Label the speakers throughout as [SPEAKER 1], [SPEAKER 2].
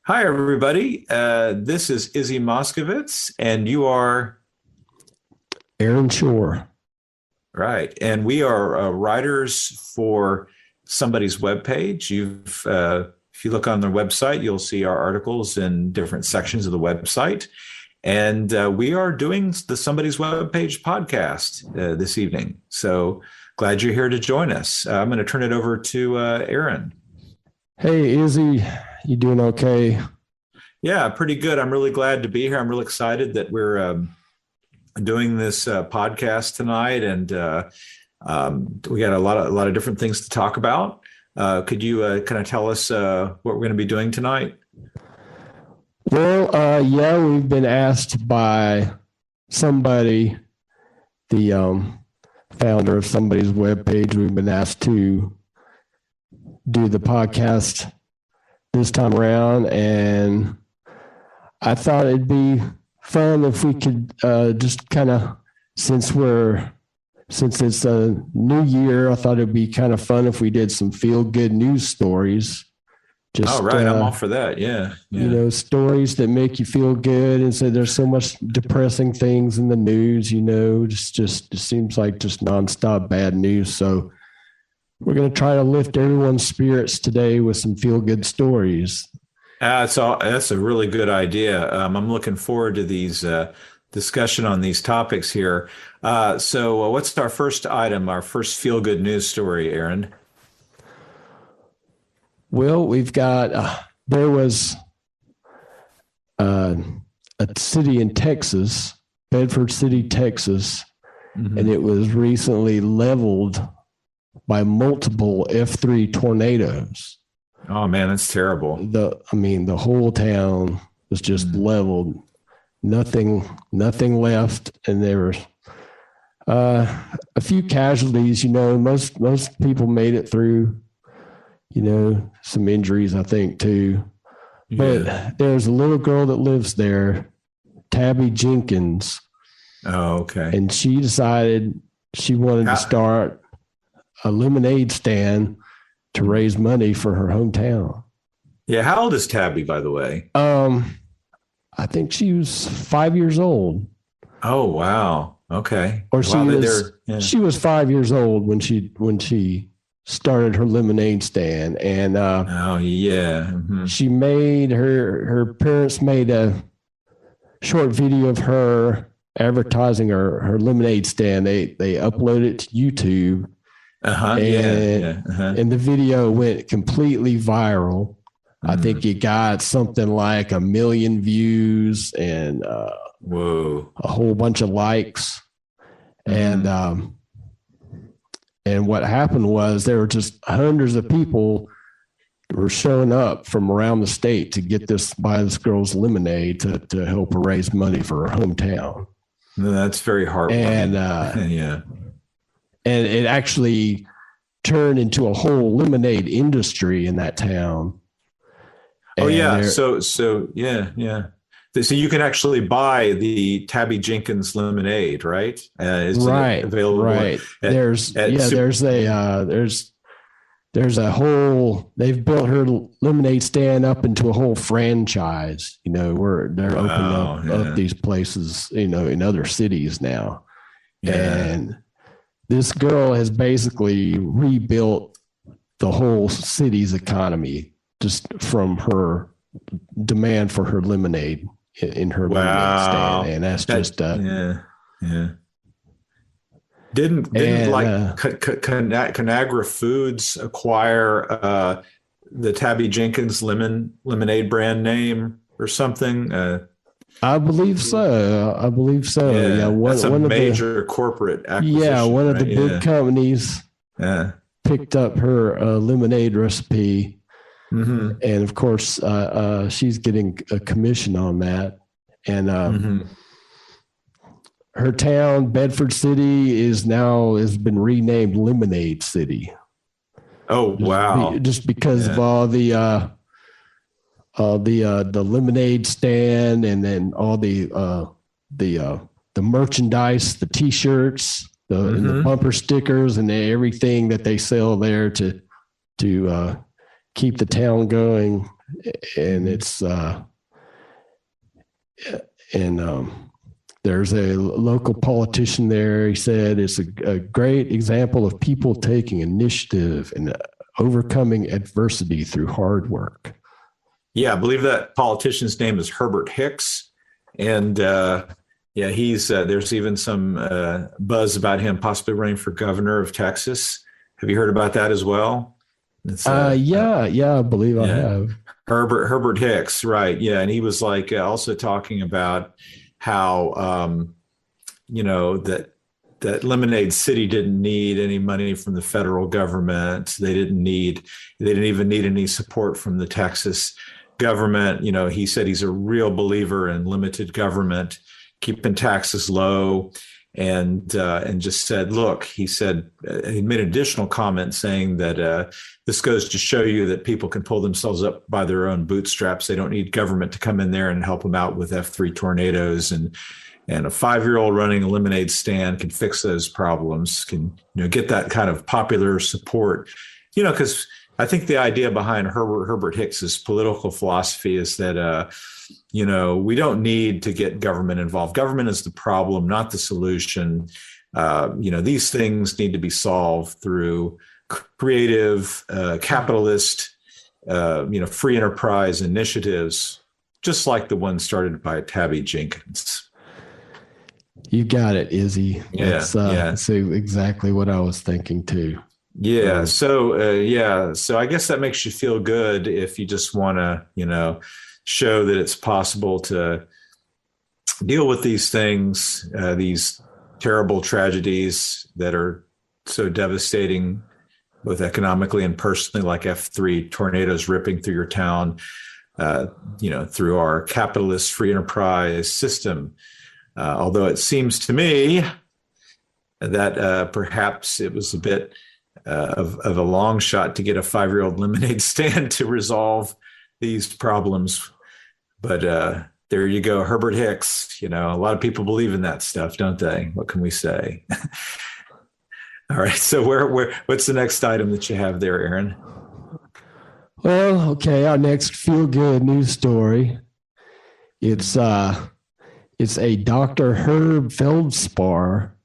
[SPEAKER 1] Hi, everybody. This is Izzy Moskovitz, and you are
[SPEAKER 2] Aaron Shore.
[SPEAKER 1] right. And we are writers for somebody's webpage. If you look on their website, you'll see our articles in different sections of the website. And we are doing the Somebody's Webpage podcast this evening. So glad you're here to join us. I'm going to turn it over to Aaron.
[SPEAKER 2] Hey, Izzy, you doing okay?
[SPEAKER 1] Yeah, pretty good. I'm really glad to be here. I'm really excited that we're doing this podcast tonight, and we got a lot of different things to talk about. Could you kind of tell us what we're going to be doing tonight?
[SPEAKER 2] Well, yeah, we've been asked by somebody, the founder of somebody's webpage. We've been asked to do the podcast this time around, and I thought it'd be fun if we could just kind of, since it's a new year, I thought it'd be kind of fun if we did some feel good news stories.
[SPEAKER 1] Just, right. I'm all for that. Yeah.
[SPEAKER 2] Stories that make you feel good. And so there's so much depressing things in the news, just it seems like just nonstop bad news. So we're going to try to lift everyone's spirits today with some feel good stories.
[SPEAKER 1] That's a really good idea. I'm looking forward to these discussion on these topics here. So what's our first item, our first feel good news story, Aaron?
[SPEAKER 2] Well, we've got, there was a city in Texas, Bedford City, Texas, and it was recently leveled by multiple F3 tornadoes.
[SPEAKER 1] Oh man, that's terrible.
[SPEAKER 2] The whole town was just leveled, nothing left. And there were a few casualties, most people made it through, some injuries, I think, too. Yeah. But there's a little girl that lives there, Tabby Jenkins.
[SPEAKER 1] Oh, okay.
[SPEAKER 2] And she decided she wanted to start a lemonade stand to raise money for her hometown.
[SPEAKER 1] Yeah. How old is Tabby, by the way?
[SPEAKER 2] I think she was 5 years old.
[SPEAKER 1] Oh, wow. Okay.
[SPEAKER 2] Or she was 5 years old when she started her lemonade stand. And she made her parents made a short video of her advertising her lemonade stand. They uploaded it to YouTube. And the video went completely viral. I think it got something like 1 million views and a whole bunch of likes. And what happened was there were just hundreds of people were showing up from around the state to buy this girl's lemonade to help her raise money for her hometown.
[SPEAKER 1] No, that's very heartwarming.
[SPEAKER 2] And it actually turned into a whole lemonade industry in that town.
[SPEAKER 1] Oh, yeah. So you can actually buy the Tabby Jenkins lemonade, right?
[SPEAKER 2] Right.
[SPEAKER 1] Available?
[SPEAKER 2] Right. There's a whole, they've built her lemonade stand up into a whole franchise, where they're opening up these places, in other cities now.
[SPEAKER 1] Yeah.
[SPEAKER 2] And this girl has basically rebuilt the whole city's economy just from her demand for her lemonade in her lemonade stand. And that's just
[SPEAKER 1] Didn't Conagra Foods acquire the Tabby Jenkins lemonade brand name or something?
[SPEAKER 2] I believe so.
[SPEAKER 1] Yeah, that's a major corporate acquisition.
[SPEAKER 2] Yeah, one of the big companies picked up her lemonade recipe. And of course, she's getting a commission on that. And her town, Bedford City, has been renamed Lemonade City.
[SPEAKER 1] Oh, wow.
[SPEAKER 2] Just because of all the lemonade stand, and then all the merchandise, the T-shirts, and the bumper stickers, and everything that they sell there to keep the town going. and it's and there's a local politician there. He said it's a great example of people taking initiative and overcoming adversity through hard work.
[SPEAKER 1] Yeah, I believe that politician's name is Herbert Hicks. And yeah, he's there's even some buzz about him possibly running for governor of Texas. Have you heard about that as well?
[SPEAKER 2] Yeah, I believe I have.
[SPEAKER 1] Herbert Hicks, right? Yeah, and he was like also talking about how that Lemonade City didn't need any money from the federal government. They didn't even need any support from the Texas government. He said he's a real believer in limited government, keeping taxes low, and just said, look, he said he made an additional comment saying that this goes to show you that people can pull themselves up by their own bootstraps. They don't need government to come in there and help them out with F3 tornadoes, and a 5-year-old running a lemonade stand can fix those problems, can get that kind of popular support, because I think the idea behind Herbert Hicks's political philosophy is that, we don't need to get government involved. Government is the problem, not the solution. These things need to be solved through creative, capitalist, free enterprise initiatives, just like the one started by Tabby Jenkins.
[SPEAKER 2] You got it, Izzy.
[SPEAKER 1] Yeah,
[SPEAKER 2] That's exactly what I was thinking too.
[SPEAKER 1] Yeah. So I guess that makes you feel good if you just want to, show that it's possible to deal with these things, these terrible tragedies that are so devastating, both economically and personally, like F3 tornadoes ripping through your town, through our capitalist free enterprise system. Although it seems to me that perhaps it was a bit of a long shot to get a 5-year-old lemonade stand to resolve these problems. But there you go, Herbert Hicks. A lot of people believe in that stuff, don't they? What can we say? All right. So what's the next item that you have there, Aaron?
[SPEAKER 2] Well, okay. Our next feel-good news story. It's a Dr. Herb Feldspar,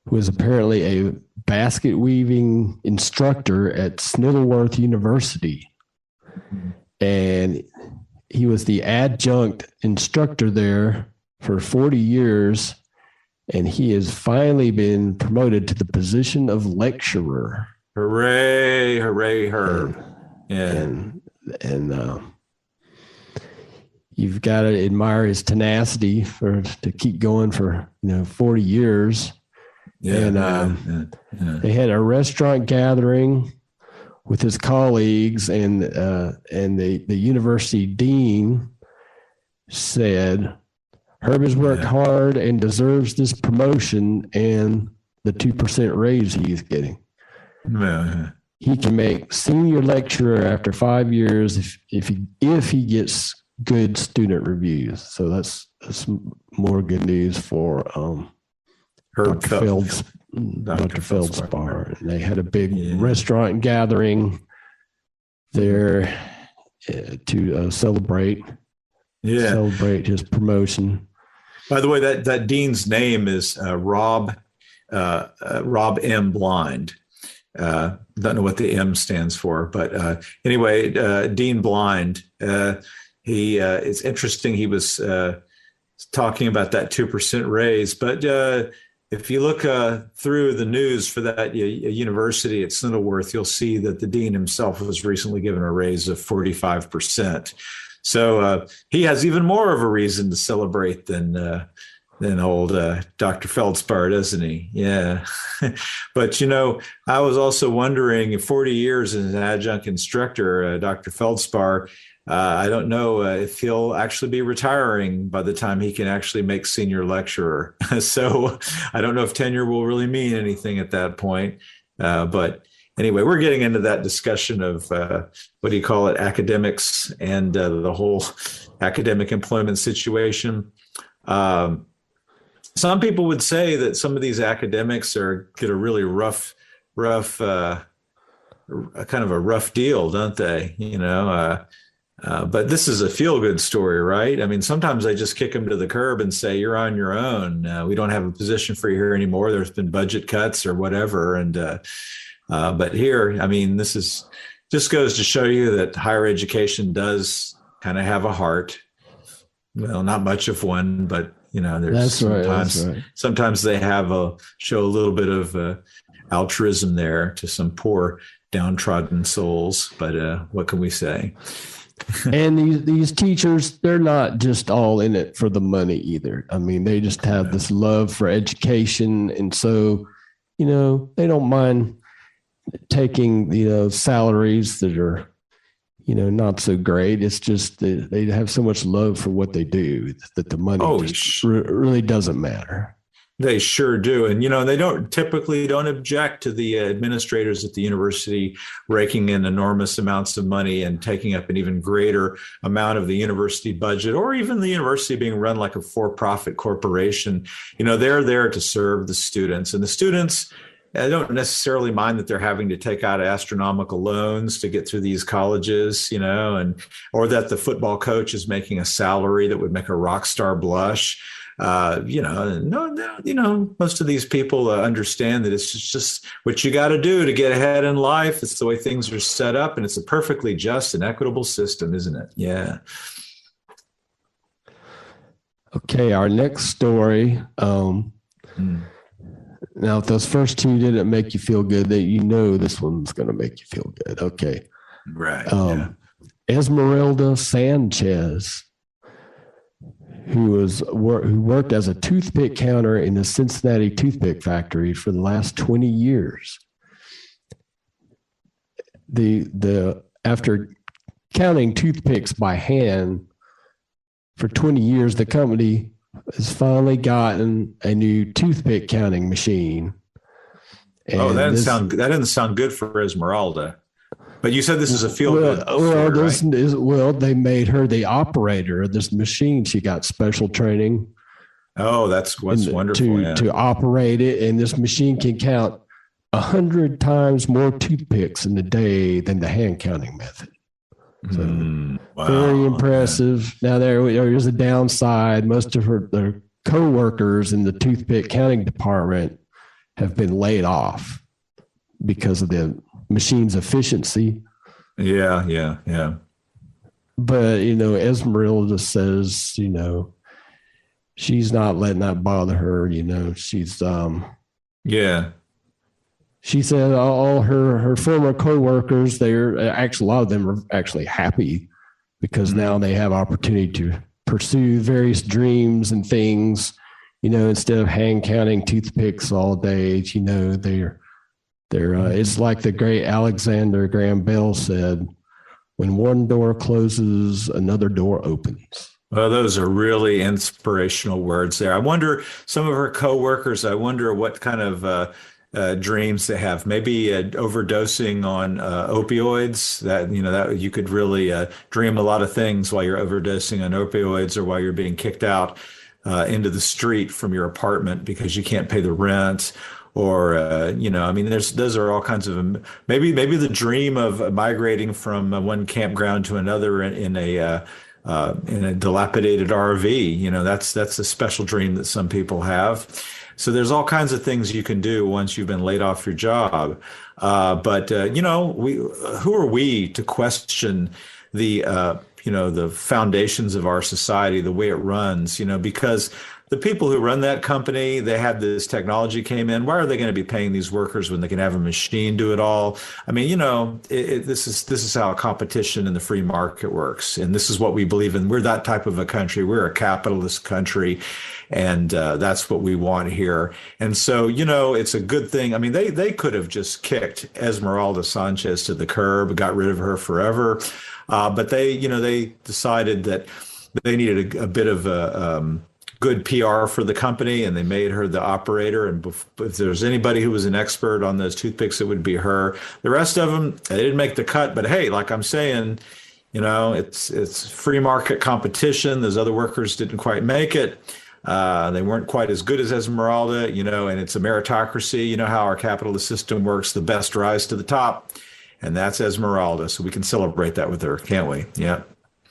[SPEAKER 2] who is apparently a basket weaving instructor at Snittleworth University. And he was the adjunct instructor there for 40 years, and he has finally been promoted to the position of lecturer.
[SPEAKER 1] Hooray, hooray, Herb.
[SPEAKER 2] And you've got to admire his tenacity to keep going for 40 years. Yeah, they had a restaurant gathering with his colleagues, and the university dean said Herb has worked hard and deserves this promotion and the 2% raise he's getting. He can make senior lecturer after 5 years if he gets good student reviews. So that's more good news for
[SPEAKER 1] Herb
[SPEAKER 2] Dr. Feldspar. They had a big restaurant gathering there to celebrate his promotion.
[SPEAKER 1] By the way, that dean's name is Rob M. Blind. Don't know what the M stands for, but anyway, Dean Blind. It's interesting. He was talking about that 2% raise, but if you look through the news for that university at Snittleworth, you'll see that the dean himself was recently given a raise of 45%. So he has even more of a reason to celebrate than old Dr. Feldspar, doesn't he? Yeah. But, I was also wondering, 40 years as an adjunct instructor, Dr. Feldspar, I don't know if he'll actually be retiring by the time he can actually make senior lecturer. So I don't know if tenure will really mean anything at that point. But anyway, we're getting into that discussion of what do you call it, academics and the whole academic employment situation. Some people would say that some of these academics get a really rough, kind of a rough deal, don't they? But this is a feel-good story, right? I mean, sometimes I just kick them to the curb and say, "You're on your own. We don't have a position for you here anymore. There's been budget cuts or whatever." But here, I mean, this is just goes to show you that higher education does kind of have a heart. Well, not much of one, but there's sometimes they show a little bit of altruism there to some poor downtrodden souls. But what can we say?
[SPEAKER 2] And these teachers, they're not just all in it for the money either. I mean, they just have this love for education, and so they don't mind taking salaries that are not so great. It's just they have so much love for what they do that the money really doesn't matter.
[SPEAKER 1] They sure do. And, they typically don't object to the administrators at the university raking in enormous amounts of money and taking up an even greater amount of the university budget, or even the university being run like a for-profit corporation. They're there to serve the students, and the students, I don't necessarily mind that they're having to take out astronomical loans to get through these colleges, or that the football coach is making a salary that would make a rock star blush. Most of these people understand that it's just what you got to do to get ahead in life. It's the way things are set up, and it's a perfectly just and equitable system, isn't it? Yeah.
[SPEAKER 2] Okay, our next story. Now, if those first two didn't make you feel good, that this one's going to make you feel good. Okay.
[SPEAKER 1] Right.
[SPEAKER 2] Esmeralda Sanchez, who worked as a toothpick counter in the Cincinnati toothpick factory for the last 20 years. After counting toothpicks by hand for 20 years, the company has finally gotten a new toothpick counting machine.
[SPEAKER 1] And that doesn't sound good for Esmeralda. But you said this is a feel-good story,
[SPEAKER 2] right? They made her the operator of this machine. She got special training.
[SPEAKER 1] Oh, that's wonderful.
[SPEAKER 2] To operate it, and this machine can count 100 times more toothpicks in a day than the hand counting method. So
[SPEAKER 1] wow,
[SPEAKER 2] very impressive. Yeah. Now there's a downside. Most of their co-workers in the toothpick counting department have been laid off because of the machine's efficiency.
[SPEAKER 1] Yeah.
[SPEAKER 2] But Esmeralda says, she's not letting that bother her. She's She said all her former coworkers, they're actually, a lot of them are actually happy because now they have opportunity to pursue various dreams and things, instead of hand counting toothpicks all day. They're it's like the great Alexander Graham Bell said, when one door closes, another door opens.
[SPEAKER 1] Well, those are really inspirational words there. I wonder, some of her coworkers, what kind of dreams they have. Maybe overdosing on opioids. That you could really dream a lot of things while you're overdosing on opioids, or while you're being kicked out into the street from your apartment because you can't pay the rent. Or those are all kinds of maybe the dream of migrating from one campground to another in a dilapidated RV. That's a special dream that some people have. So there's all kinds of things you can do once you've been laid off your job. But who are we to question the foundations of our society, the way it runs, because the people who run that company, they had this technology came in. Why are they going to be paying these workers when they can have a machine do it all? I mean, this is how competition in the free market works. And this is what we believe in. We're that type of a country. We're a capitalist country. And that's what we want here. And so, it's a good thing. I mean, they could have just kicked Esmeralda Sanchez to the curb, got rid of her forever. But they decided that they needed a bit of a good PR for the company, and they made her the operator. And if there's anybody who was an expert on those toothpicks, it would be her. The rest of them, they didn't make the cut. But hey, like I'm saying, it's free market competition. Those other workers didn't quite make it. They weren't quite as good as Esmeralda, and it's a meritocracy. You know how our capitalist system works. The best rise to the top. And that's Esmeralda. So we can celebrate that with her, can't we? Yeah.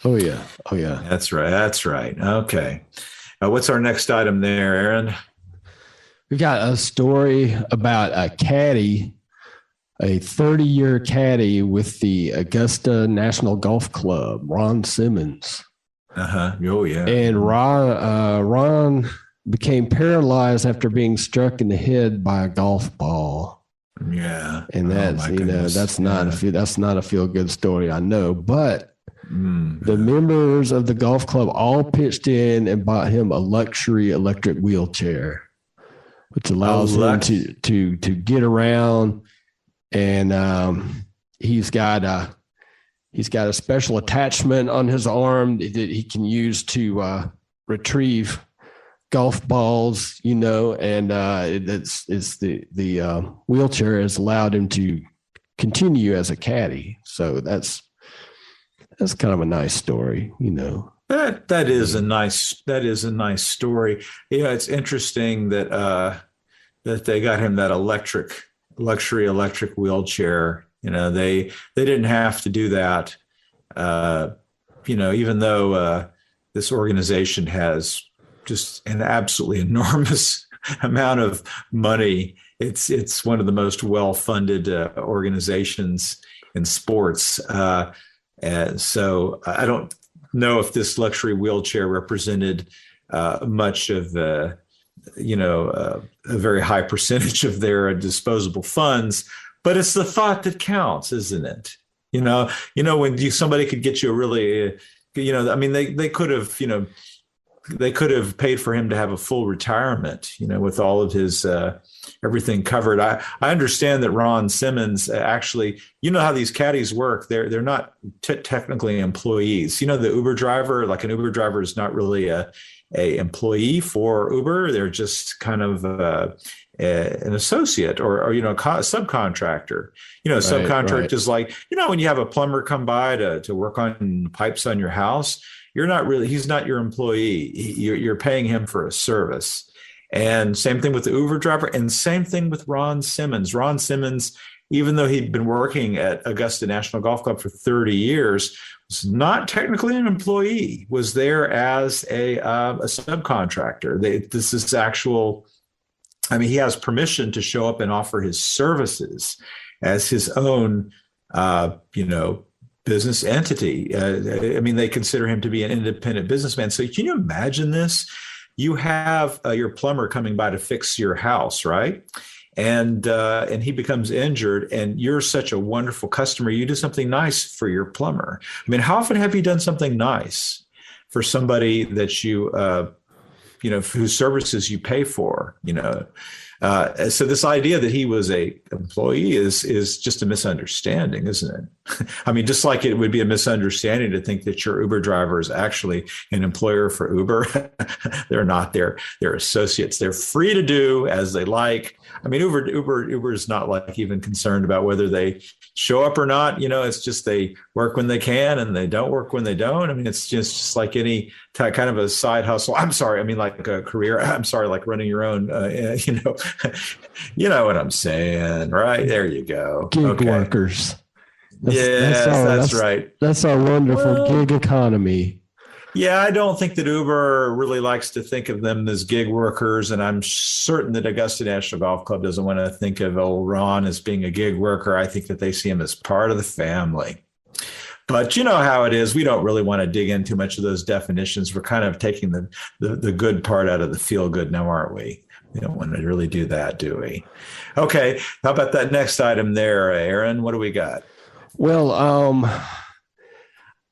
[SPEAKER 2] Oh yeah. Oh yeah.
[SPEAKER 1] That's right. That's right. Okay. What's our next item there, Aaron?
[SPEAKER 2] We got a story about a caddy, a 30-year caddy with the Augusta National Golf Club, Ron Simmons.
[SPEAKER 1] Uh-huh. Oh, yeah.
[SPEAKER 2] And Ron became paralyzed after being struck in the head by a golf ball.
[SPEAKER 1] Yeah.
[SPEAKER 2] And that's, that's not a feel good story, I know, but the members of the golf club all pitched in and bought him a luxury electric wheelchair, which allows him to get around. And he's got a special attachment on his arm that he can use to retrieve golf balls, and it's the wheelchair has allowed him to continue as a caddy. So that's kind of a nice story,
[SPEAKER 1] That is a nice story. It's interesting that they got him that luxury electric wheelchair. They didn't have to do that. Even though this organization has just an absolutely enormous amount of money, it's one of the most well-funded organizations in sports. And so I don't know if this luxury wheelchair represented much of a very high percentage of their disposable funds, but it's the thought that counts, isn't it? When somebody could get you a really, they could have paid for him to have a full retirement, with all of his everything covered. I understand that Ron Simmons actually, how these caddies work. They're not technically employees. The Uber driver, like an Uber driver, is not really a employee for Uber. They're just kind of an associate or a subcontractor. Subcontract is like, when you have a plumber come by to work on pipes on your house, he's not your employee. You're paying him for a service. And same thing with the Uber driver, and same thing with Ron Simmons. Ron Simmons, even though he'd been working at Augusta National Golf Club for 30 years, was not technically an employee, was there as a subcontractor. This is actual, he has permission to show up and offer his services as his own, business entity. They consider him to be an independent businessman. So can you imagine this? You have your plumber coming by to fix your house, right? And he becomes injured, and you're such a wonderful customer. You do something nice for your plumber. How often have you done something nice for somebody that you, whose services you pay for? So this idea that he was a employee is just a misunderstanding, isn't it? Just like it would be a misunderstanding to think that your Uber driver is actually an employer for Uber. They're not. They're associates. They're free to do as they like. Uber is not like even concerned about whether they show up or not. It's just they work when they can and they don't work when they don't. It's just like any kind of a side hustle. I'm sorry. Like a career. I'm sorry, like running your own, you know what I'm saying, right? There you go.
[SPEAKER 2] Gig workers.
[SPEAKER 1] That's right.
[SPEAKER 2] That's our wonderful gig economy.
[SPEAKER 1] Yeah, I don't think that Uber really likes to think of them as gig workers, and I'm certain that Augusta National Golf Club doesn't want to think of old Ron as being a gig worker. I think that they see him as part of the family. But you know how it is. We don't really want to dig into much of those definitions. We're kind of taking the good part out of the feel good now, aren't we? We don't want to really do that, do we? Okay, how about that next item there, Aaron? What do we got?
[SPEAKER 2] Well,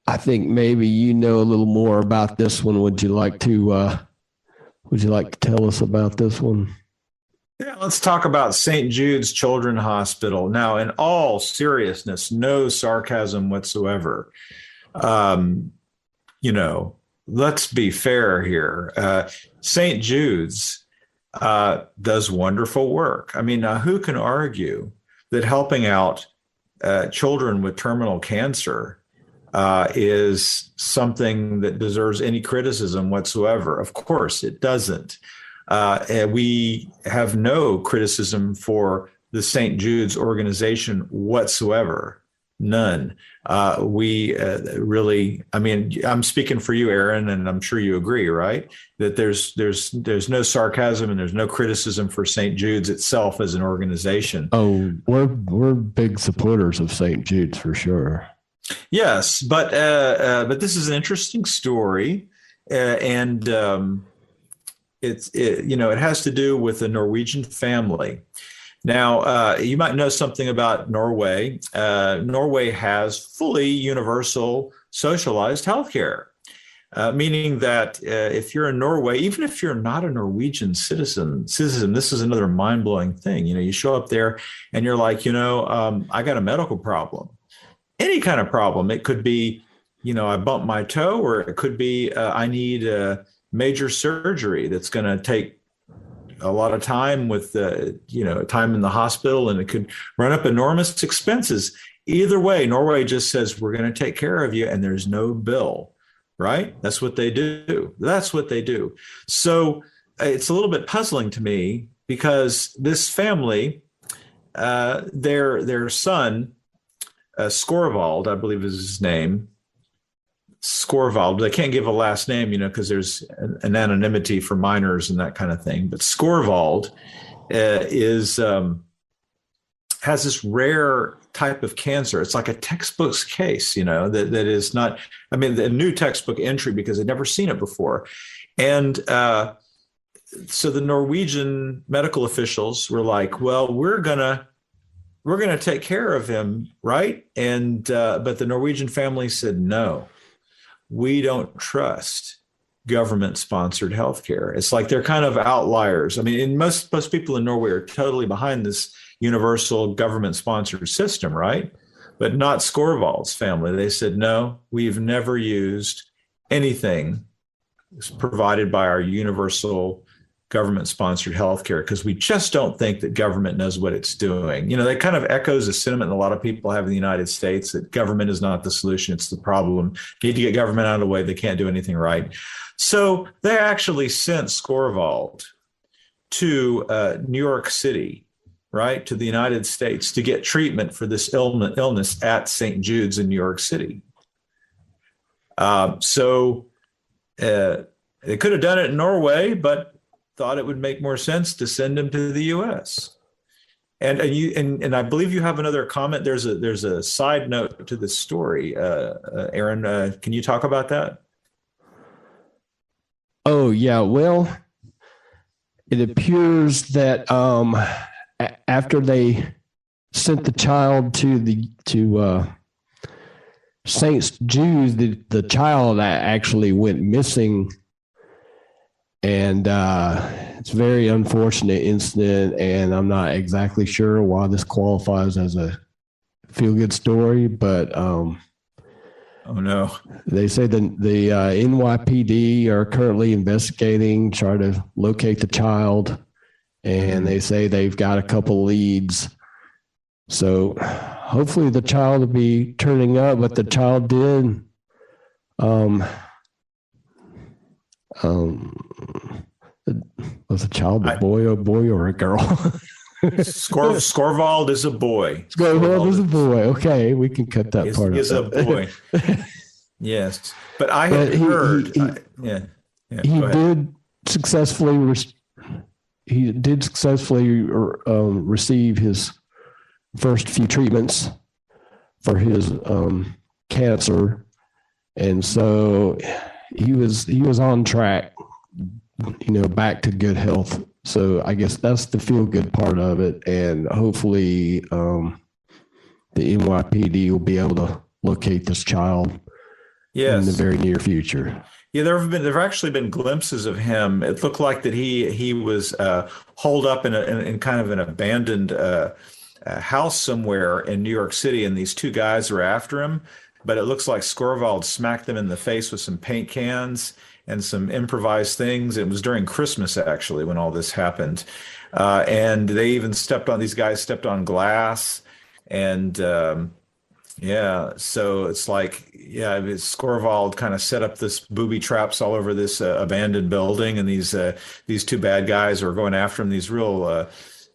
[SPEAKER 2] I think maybe a little more about this one. Would you like to tell us about this one?
[SPEAKER 1] Yeah, let's talk about St. Jude's Children's Hospital. Now, in all seriousness, no sarcasm whatsoever. Let's be fair here. St. Jude's does wonderful work. Who can argue that helping out children with terminal cancer is something that deserves any criticism whatsoever? Of course, it doesn't. And we have no criticism for the St. Jude's organization whatsoever. None. We really, I mean, I'm speaking for you, Aaron, and I'm sure you agree, right? That there's no sarcasm and there's no criticism for St. Jude's itself as an organization.
[SPEAKER 2] Oh, we're big supporters of St. Jude's for sure.
[SPEAKER 1] Yes, but this is an interesting story, and it has to do with a Norwegian family. Now, you might know something about Norway. Norway has fully universal socialized healthcare, meaning that if you're in Norway, even if you're not a Norwegian citizen, this is another mind-blowing thing. You show up there and you're like, I got a medical problem, any kind of problem. It could be, I bumped my toe, or it could be I need a major surgery that's going to take a lot of time with time in the hospital, and it could run up enormous expenses. Either way, Norway just says, we're going to take care of you, and there's no bill, right? That's what they do. So it's a little bit puzzling to me, because this family, their son, Skorvald, I believe is his name, Skorvald. They can't give a last name, because there's an anonymity for minors and that kind of thing. But Skorvald has this rare type of cancer. It's like a textbook case, that is not, I mean, the new textbook entry, because they'd never seen it before. And so the Norwegian medical officials were like, well, we're gonna take care of him, right? And but the Norwegian family said, no, we don't trust government-sponsored healthcare. It's like they're kind of outliers. I mean, and most people in Norway are totally behind this universal government-sponsored system, right? But not Skorvald's family. They said, no, we've never used anything provided by our universal government-sponsored healthcare, because we just don't think that government knows what it's doing. That kind of echoes a sentiment a lot of people have in the United States, that government is not the solution, it's the problem. You need to get government out of the way. They can't do anything right. So they actually sent Skorvald to New York City, right, to the United States, to get treatment for this illness at St. Jude's in New York City. So they could have done it in Norway, but thought it would make more sense to send him to the U.S. And I believe you have another comment. There's a side note to this story. Aaron, can you talk about that?
[SPEAKER 2] Oh yeah, well, it appears that after they sent the child to St. Jude's, the child actually went missing. And it's a very unfortunate incident, and I'm not exactly sure why this qualifies as a feel-good story, but oh
[SPEAKER 1] no,
[SPEAKER 2] they say the NYPD are currently investigating, trying to locate the child, and they say they've got a couple leads. So hopefully the child will be turning up, but the child did. Was a child a boy or a girl?
[SPEAKER 1] Skorvald is a boy.
[SPEAKER 2] Skorvald is a boy. Okay, we can cut that part out.
[SPEAKER 1] He is a boy. Yes, but I had heard. He
[SPEAKER 2] did successfully receive his first few treatments for his cancer, and so he was on track, back to good health. So I guess that's the feel good part of it. And hopefully the NYPD will be able to locate this child in the very near future.
[SPEAKER 1] Yeah, there have actually been glimpses of him. It looked like that he was holed up in kind of an abandoned house somewhere in New York City, and these two guys are after him. But it looks like Skorvald smacked them in the face with some paint cans and some improvised things. It was during Christmas, actually, when all this happened. And they even these guys stepped on glass. And so it's like, Skorvald kind of set up this booby traps all over this abandoned building. And these two bad guys are going after him, these real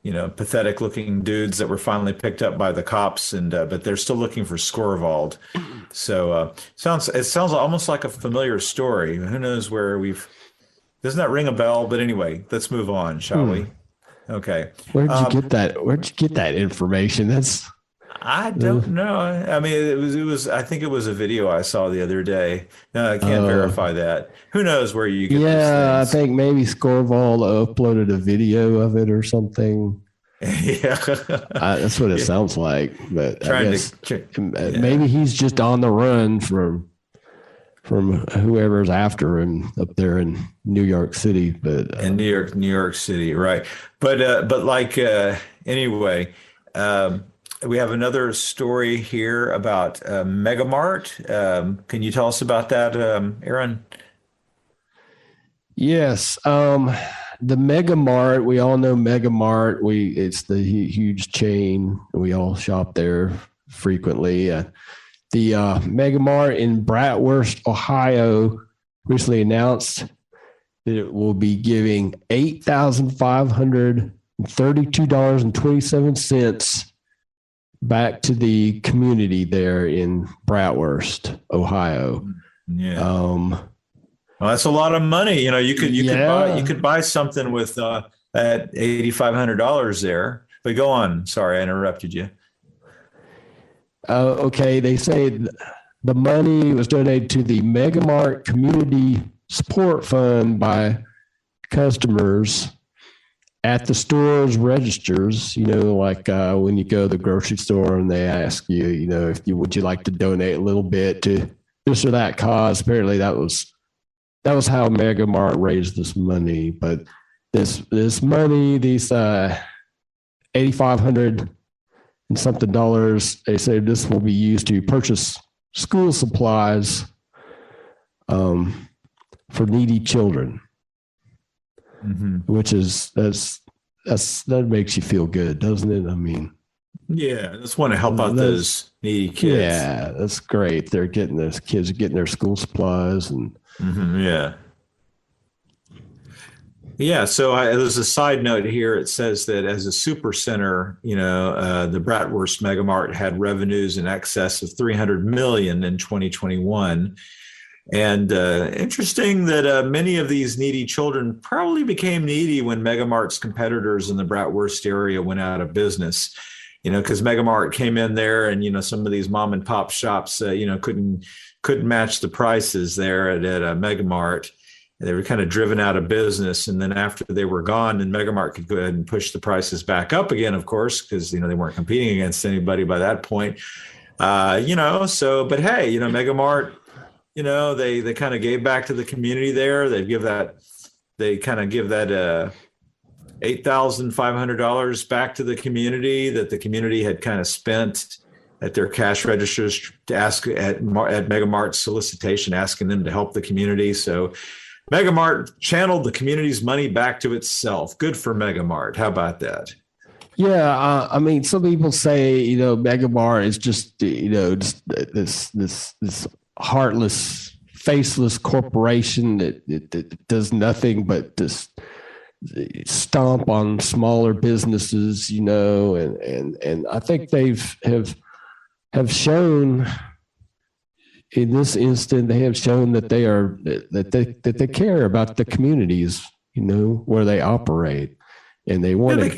[SPEAKER 1] pathetic looking dudes that were finally picked up by the cops, and but they're still looking for Skorvald. So it sounds almost like a familiar story. Who knows where we've doesn't that ring a bell? But anyway, let's move on, shall we? Okay.
[SPEAKER 2] Where'd you get that? Where'd you get that information? That's
[SPEAKER 1] I don't know. I mean, it was. I think it was a video I saw the other day. No, I can't verify that. Who knows where you get these
[SPEAKER 2] yeah. I
[SPEAKER 1] things?
[SPEAKER 2] think maybe Scorval uploaded a video of it or something.
[SPEAKER 1] Yeah.
[SPEAKER 2] That's what it sounds like. But I guess
[SPEAKER 1] yeah.
[SPEAKER 2] maybe he's just on the run from whoever's after him up there in New York City. But
[SPEAKER 1] In New York City, right? But like anyway, we have another story here about Megamart. Can you tell us about that, Aaron?
[SPEAKER 2] yes, the Mega Mart. We all know Mega Mart. It's the huge chain. We all shop there frequently. The Mega Mart in Bratwurst, Ohio, recently announced that it will be giving $8,532.27 back to the community there in Bratwurst, Ohio.
[SPEAKER 1] Yeah. Well, that's a lot of money. You could buy something with that $8,500 there. But go on. Sorry, I interrupted you.
[SPEAKER 2] Okay, they say the money was donated to the Megamart Community Support Fund by customers at the store's registers. Like when you go to the grocery store and they ask you, if you would you like to donate a little bit to this or that cause. Apparently, that was how Megamart raised this money. But this money, these $8,500 and something dollars, they say this will be used to purchase school supplies for needy children, which is that makes you feel good, doesn't it? I mean,
[SPEAKER 1] yeah, just want to help out those needy kids.
[SPEAKER 2] Yeah, that's great. They're getting those kids are getting their school supplies and
[SPEAKER 1] yeah. Yeah, so there's a side note here. It says that as a super center, the Bratwurst Megamart had revenues in excess of $300 million in 2021. And interesting that many of these needy children probably became needy when Megamart's competitors in the Bratwurst area went out of business. Because Megamart came in there, and some of these mom and pop shops, couldn't match the prices there at Megamart. They were kind of driven out of business. And then after they were gone, then Megamart could go ahead and push the prices back up again, of course, because, they weren't competing against anybody by that point. But hey, Megamart, they kind of gave back to the community there. They kind of give that $8,500 back to the community that the community had kind of spent at their cash registers to ask at Megamart's solicitation, asking them to help the community. So Megamart channeled the community's money back to itself. Good for Megamart. How about that?
[SPEAKER 2] Yeah, I mean, some people say Megamart is just just this heartless, faceless corporation that does nothing but just stomp on smaller businesses, and I think have shown. In this instant, they have shown that they care about the communities, where they operate, and they want to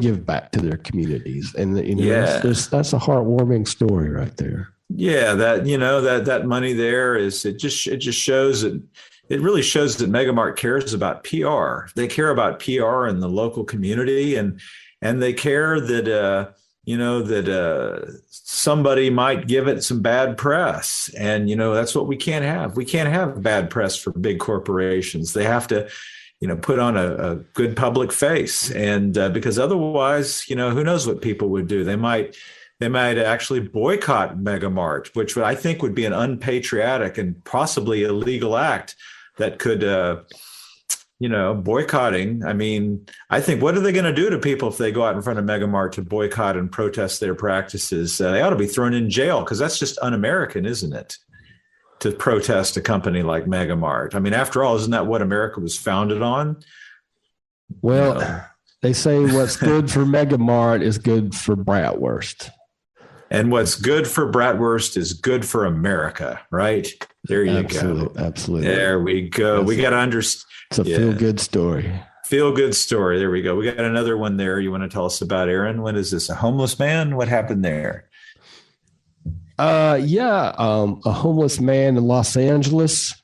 [SPEAKER 2] give back to their communities, and that's a heartwarming story right there.
[SPEAKER 1] Yeah, that money there it just shows that it really shows that Megamart cares about PR. They care about PR in the local community, and they care that that somebody might give it some bad press. And, that's what we can't have. We can't have bad press for big corporations. They have to, put on a good public face. And because otherwise, who knows what people would do? They might actually boycott Megamart, which I think would be an unpatriotic and possibly illegal act that could boycotting. I mean, I think, what are they going to do to people if they go out in front of Megamart to boycott and protest their practices? They ought to be thrown in jail, because that's just un-American, isn't it? To protest a company like Megamart. I mean, after all, isn't that what America was founded on?
[SPEAKER 2] Well, They say what's good for Mega Mart is good for Bratwurst.
[SPEAKER 1] And what's good for Bratwurst is good for America, right? There you go.
[SPEAKER 2] Absolutely.
[SPEAKER 1] There we go. We got to understand.
[SPEAKER 2] It's a feel-good story.
[SPEAKER 1] Feel-good story. There we go. We got another one there you want to tell us about, Aaron? What is this, a homeless man? What happened there?
[SPEAKER 2] A homeless man in Los Angeles.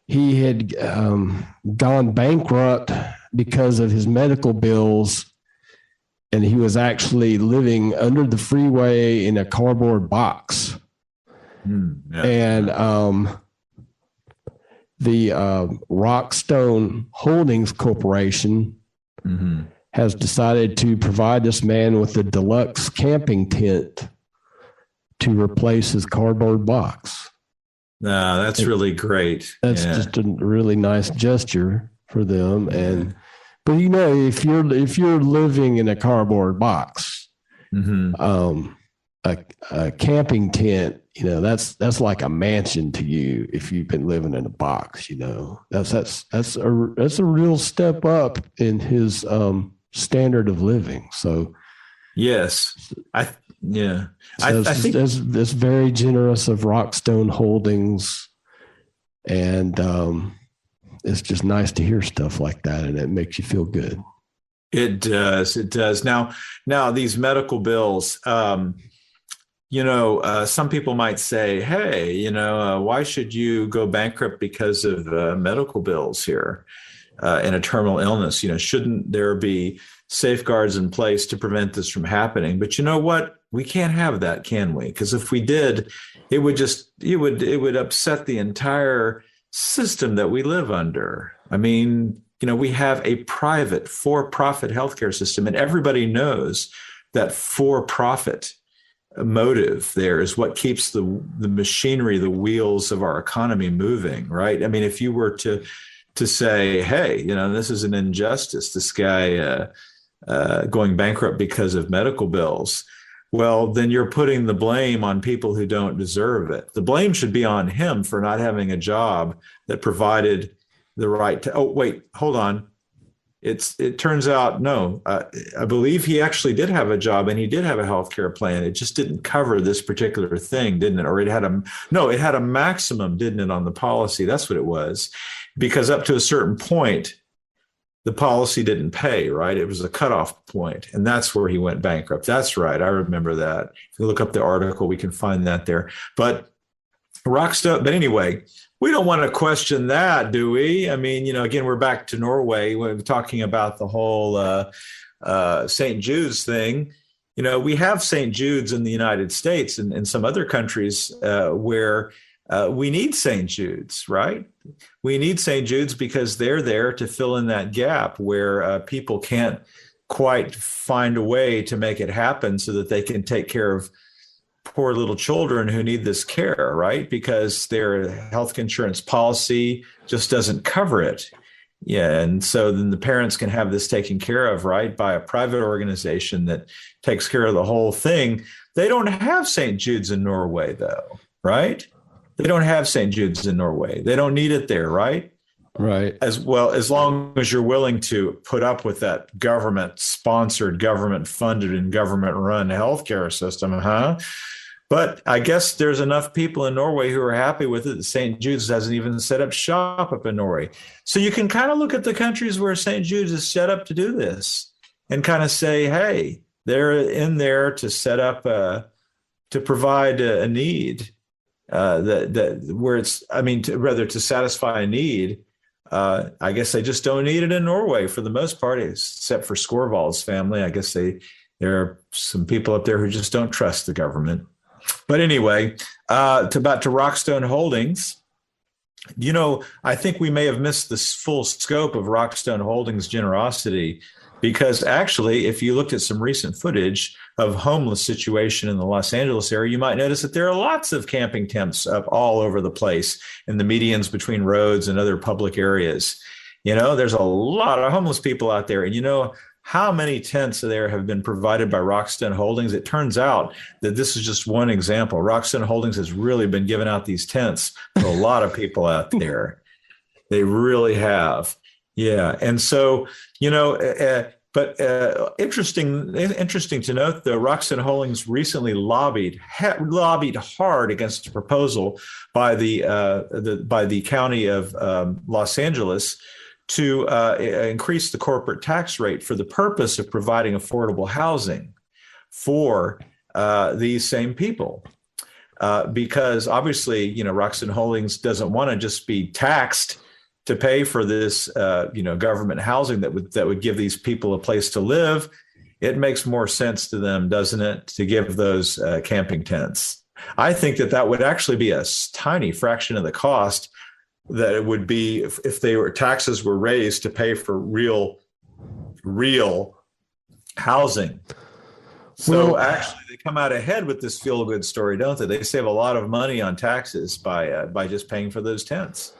[SPEAKER 2] He had gone bankrupt because of his medical bills, and he was actually living under the freeway in a cardboard box. And the Rockstone Holdings Corporation has decided to provide this man with a deluxe camping tent to replace his cardboard box.
[SPEAKER 1] No, that's really great.
[SPEAKER 2] That's just a really nice gesture for them. But if you're living in a cardboard box, a camping tent, that's like a mansion to you. If you've been living in a box, that's a real step up in his standard of living. So,
[SPEAKER 1] yes, I think
[SPEAKER 2] that's very generous of Rockstone Holdings, and it's just nice to hear stuff like that, and it makes you feel good.
[SPEAKER 1] It does. It does. Now these medical bills. Some people might say, "Hey, why should you go bankrupt because of medical bills here in a terminal illness? Shouldn't there be safeguards in place to prevent this from happening?" But you know what? We can't have that, can we? Because if we did, it would upset the entire system that we live under. I mean, we have a private for-profit healthcare system, and everybody knows that for-profit motive there is what keeps the machinery, the wheels of our economy moving, right? I mean, if you were to say, hey, this is an injustice, this guy going bankrupt because of medical bills, well, then you're putting the blame on people who don't deserve it. The blame should be on him for not having a job that provided the right to, hold on. It turns out, no, I believe he actually did have a job and he did have a healthcare plan. It just didn't cover this particular thing, didn't it? Or it had a maximum, didn't it, on the policy? That's what it was. Because up to a certain point, the policy didn't pay, right? It was a cutoff point, and that's where he went bankrupt. That's right. I remember that. If you look up the article, we can find that there. But Rockstone, but anyway, we don't want to question that, do we? I mean, again, we're back to Norway. We're talking about the whole St. Jude's thing. We have St. Jude's in the United States and in some other countries where we need St. Jude's, right? We need St. Jude's because they're there to fill in that gap where people can't quite find a way to make it happen so that they can take care of poor little children who need this care, right? Because their health insurance policy just doesn't cover it. Yeah. And so then the parents can have this taken care of, right, by a private organization that takes care of the whole thing. They don't have St. Jude's in Norway, though, right? They don't have St. Jude's in Norway. They don't need it there, right?
[SPEAKER 2] Right.
[SPEAKER 1] As well, as long as you're willing to put up with that government-sponsored, government-funded, and government-run healthcare system, huh? But I guess there's enough people in Norway who are happy with it that St. Jude's hasn't even set up shop up in Norway. So you can kind of look at the countries where St. Jude's is set up to do this and kind of say, hey, they're in there to set up, to provide a need. To satisfy a need. I guess they just don't need it in Norway for the most part, except for Skorvald's family. I guess there are some people up there who just don't trust the government. But anyway, to Rockstone Holdings. I think we may have missed the full scope of Rockstone Holdings' generosity, because actually, if you looked at some recent footage of homeless situation in the Los Angeles area, you might notice that there are lots of camping tents up all over the place in the medians between roads and other public areas. There's a lot of homeless people out there. And how many tents there have been provided by Rockstone Holdings? It turns out that this is just one example. Rockstone Holdings has really been giving out these tents to a lot of people out there. They really have. Yeah. And so, But interesting to note, though, Roxanne Hollings recently lobbied hard against a proposal by the county of Los Angeles to increase the corporate tax rate for the purpose of providing affordable housing for these same people. Because obviously, Roxanne Hollings doesn't want to just be taxed to pay for this, government housing that would give these people a place to live. It makes more sense to them, doesn't it, to give those camping tents? I think that would actually be a tiny fraction of the cost that it would be if taxes were raised to pay for real housing. So actually, they come out ahead with this feel-good story, don't they? They save a lot of money on taxes by just paying for those tents.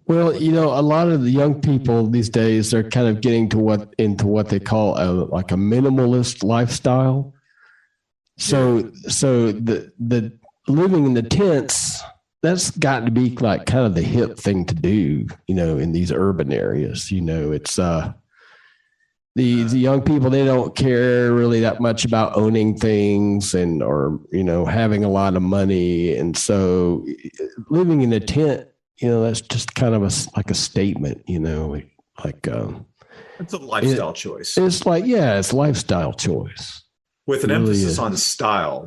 [SPEAKER 2] Well, a lot of the young people these days are kind of getting into what they call a minimalist lifestyle. So the living in the tents, that's got to be like kind of the hip thing to do, in these urban areas. It's the young people, they don't care really that much about owning things or having a lot of money, and so living in a tent, that's just kind of a statement, it's
[SPEAKER 1] a lifestyle choice.
[SPEAKER 2] It's it's a lifestyle choice.
[SPEAKER 1] With an emphasis on style,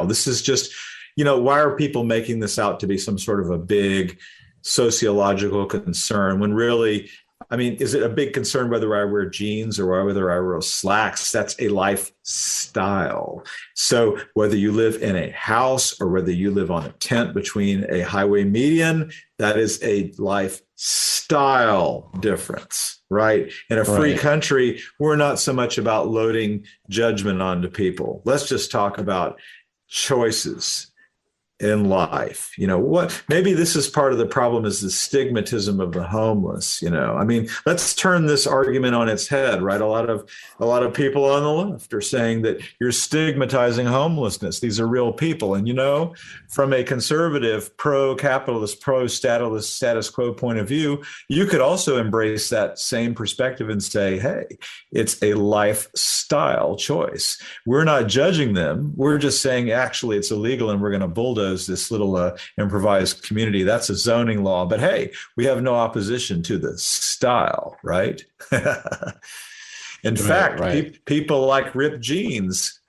[SPEAKER 1] This is just, why are people making this out to be some sort of a big sociological concern when really, is it a big concern whether I wear jeans or whether I wear slacks? That's a lifestyle. So whether you live in a house or whether you live on a tent between a highway median, that is a lifestyle difference, right? In a free country, we're not so much about loading judgment onto people. Let's just talk about choices in life. Maybe this is part of the problem, is the stigmatism of the homeless. Let's turn this argument on its head, right? A lot of people on the left are saying that you're stigmatizing homelessness. These are real people. And, from a conservative, pro-capitalist, pro-status quo point of view, you could also embrace that same perspective and say, hey, it's a lifestyle choice. We're not judging them. We're just saying, actually, it's illegal and we're going to bulldoze this little improvised community. That's a zoning law. But hey, we have no opposition to the style, right? In fact, people like ripped jeans.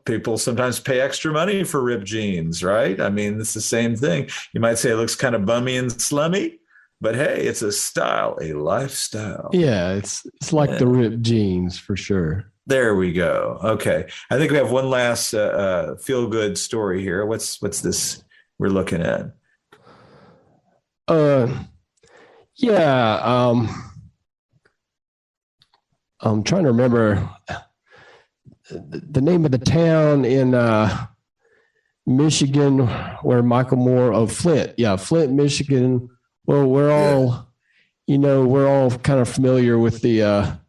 [SPEAKER 1] People sometimes pay extra money for ripped jeans, right? It's the same thing. You might say it looks kind of bummy and slummy, but hey, it's a style, a lifestyle.
[SPEAKER 2] Yeah, it's like the ripped jeans for sure.
[SPEAKER 1] There we go. Okay. I think we have one last feel-good story here. What's this we're looking at?
[SPEAKER 2] I'm trying to remember the name of the town in Michigan where Michael Moore of Flint. Yeah, Flint, Michigan. Well, we're all kind of familiar with the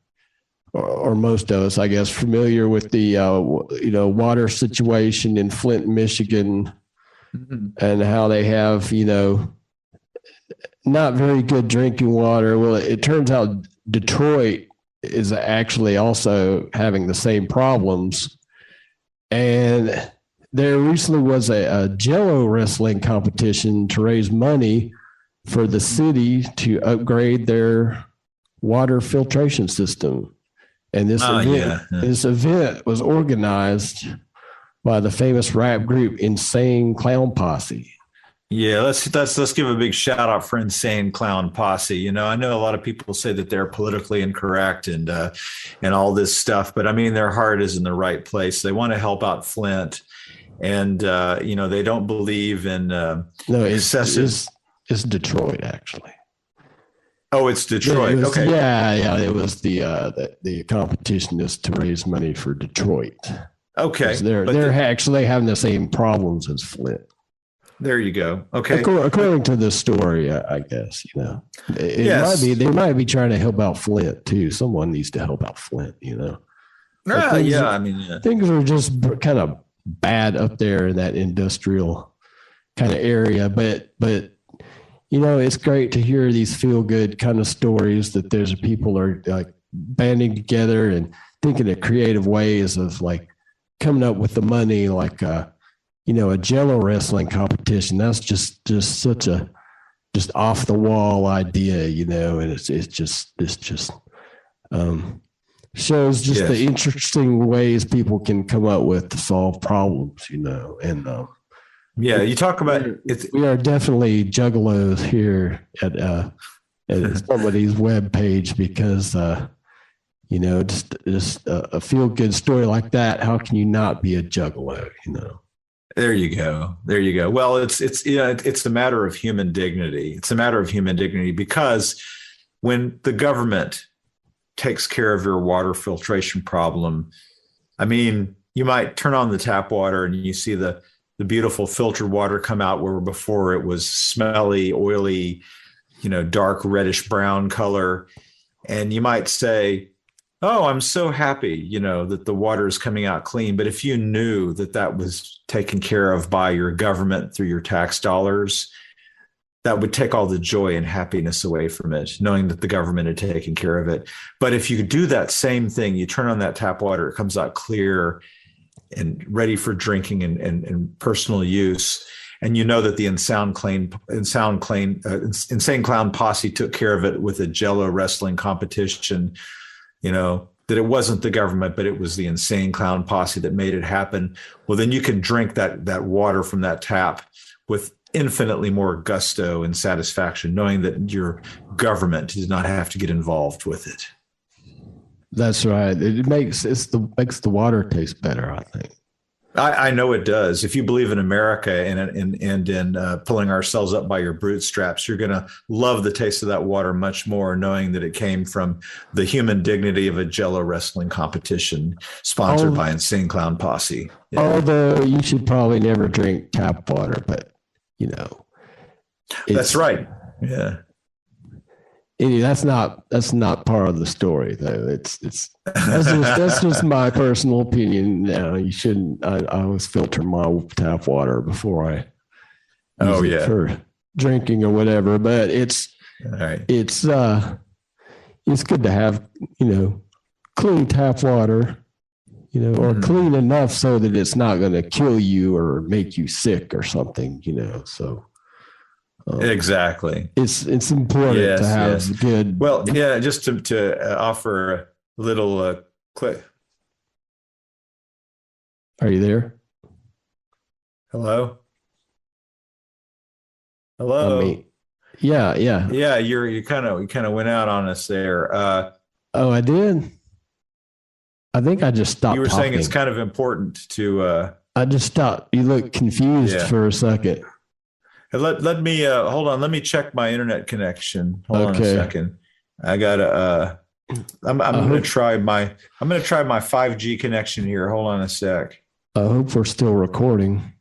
[SPEAKER 2] or most of us, I guess, familiar with the water situation in Flint, Michigan, and how they have not very good drinking water. Well, it turns out Detroit is actually also having the same problems, and there recently was a Jello wrestling competition to raise money for the city to upgrade their water filtration system. And this event was organized by the famous rap group Insane Clown Posse.
[SPEAKER 1] Yeah, let's give a big shout out for Insane Clown Posse. I know a lot of people say that they're politically incorrect and all this stuff, but their heart is in the right place. They want to help out Flint, and they don't believe in excessive.
[SPEAKER 2] It's Detroit, actually.
[SPEAKER 1] Oh, it's Detroit. Okay.
[SPEAKER 2] Yeah. It was the competition is to raise money for Detroit.
[SPEAKER 1] Okay.
[SPEAKER 2] They're actually having the same problems as Flint.
[SPEAKER 1] There you go. Okay.
[SPEAKER 2] According to the story, I guess, they might be trying to help out Flint too. Someone needs to help out Flint, Things are just kind of bad up there in that industrial kind of area, but it's great to hear these feel good kind of stories that there's people are like banding together and thinking of creative ways of like coming up with the money, like a Jello wrestling competition. That's just such a just off the wall idea, and it's just shows just the interesting ways people can come up with to solve problems, and
[SPEAKER 1] you talk about
[SPEAKER 2] we are definitely juggalos here at somebody's webpage because just a feel good story like that. How can you not be a juggalo?
[SPEAKER 1] There you go. Well, it's a matter of human dignity. It's a matter of human dignity because when the government takes care of your water filtration problem, I mean, you might turn on the tap water and you see the beautiful filtered water come out where before it was smelly, oily, dark reddish brown color. And you might say, oh, I'm so happy, that the water is coming out clean. But if you knew that was taken care of by your government through your tax dollars, that would take all the joy and happiness away from it, knowing that the government had taken care of it. But if you do that same thing, you turn on that tap water, it comes out clear and ready for drinking and personal use. And that the Insane Clown Posse took care of it with a Jello wrestling competition, that it wasn't the government, but it was the Insane Clown Posse that made it happen. Well, then you can drink that water from that tap with infinitely more gusto and satisfaction, knowing that your government does not have to get involved with it.
[SPEAKER 2] That's right. It makes the water taste better, I think.
[SPEAKER 1] I know it does. If you believe in America and in pulling ourselves up by your bootstraps, you're going to love the taste of that water much more, knowing that it came from the human dignity of a Jello wrestling competition sponsored by Insane Clown Posse.
[SPEAKER 2] Yeah. Although you should probably never drink tap water, but
[SPEAKER 1] that's right. Yeah.
[SPEAKER 2] That's not part of the story, though. That's just my personal opinion. You shouldn't. I always filter my tap water before I use it for drinking or whatever. But it's good to have clean tap water, or clean enough so that it's not going to kill you or make you sick or something. So.
[SPEAKER 1] Exactly.
[SPEAKER 2] It's important to have good.
[SPEAKER 1] Well, just to offer a little clip.
[SPEAKER 2] Are you there?
[SPEAKER 1] Hello.
[SPEAKER 2] Yeah.
[SPEAKER 1] You kind of went out on us there.
[SPEAKER 2] I did. I think I just stopped.
[SPEAKER 1] You were
[SPEAKER 2] talking.
[SPEAKER 1] saying it's kind of important to.
[SPEAKER 2] I just stopped. You looked confused for a second.
[SPEAKER 1] Let me hold on. Let me check my internet connection. Hold on a second. I gotta. I'm gonna try my 5G connection here. Hold on a sec.
[SPEAKER 2] I hope we're still recording.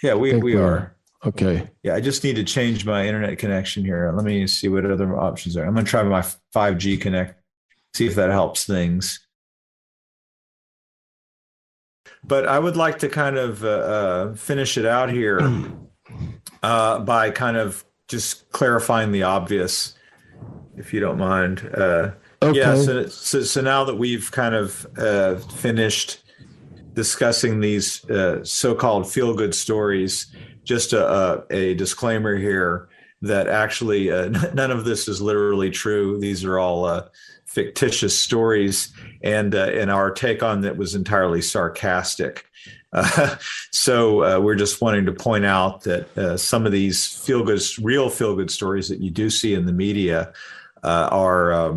[SPEAKER 1] Yeah, we are.
[SPEAKER 2] Okay.
[SPEAKER 1] Yeah, I just need to change my internet connection here. Let me see what other options are. I'm gonna try my 5G connect. See if that helps things. But I would like to kind of finish it out here. By kind of just clarifying the obvious, if you don't mind.
[SPEAKER 2] Okay.
[SPEAKER 1] Yeah, so now that we've kind of finished discussing these so-called feel-good stories, just a disclaimer here that actually none of this is literally true. These are all fictitious stories, and our take on that was entirely sarcastic. So we're just wanting to point out that some of these real feel-good stories that you do see in the media are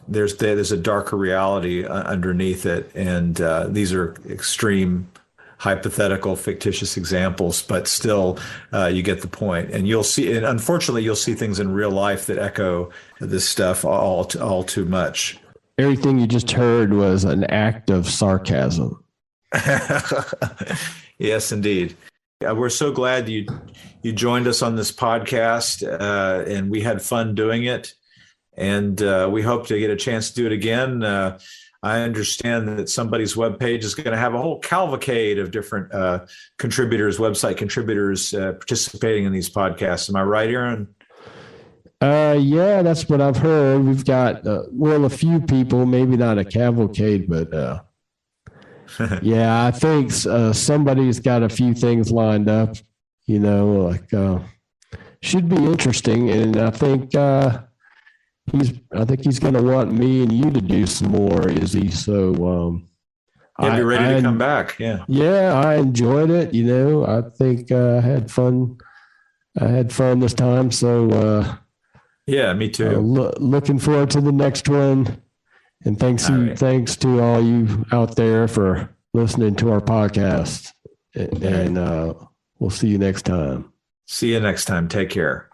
[SPEAKER 1] there's a darker reality underneath it, and these are extreme, hypothetical, fictitious examples, but still you get the point. And you'll see, and unfortunately, you'll see things in real life that echo this stuff all too much.
[SPEAKER 2] Everything you just heard was an act of sarcasm.
[SPEAKER 1] Yes, indeed. We're so glad you joined us on this podcast, and we had fun doing it. And we hope to get a chance to do it again. I understand that somebody's webpage is going to have a whole cavalcade of different website contributors participating in these podcasts. Am I right, Aaron?
[SPEAKER 2] Yeah, that's what I've heard. We've got, a few people, maybe not a cavalcade, but yeah, I think somebody's got a few things lined up, should be interesting. And I think he's going to want me and you to do some more, Izzy. So
[SPEAKER 1] He'll be ready to come back. Yeah.
[SPEAKER 2] Yeah, I enjoyed it. I think I had fun. I had fun this time. So
[SPEAKER 1] yeah, me too.
[SPEAKER 2] Looking forward to the next one. And thanks to all you out there for listening to our podcast. And we'll see you next time.
[SPEAKER 1] See you next time. Take care.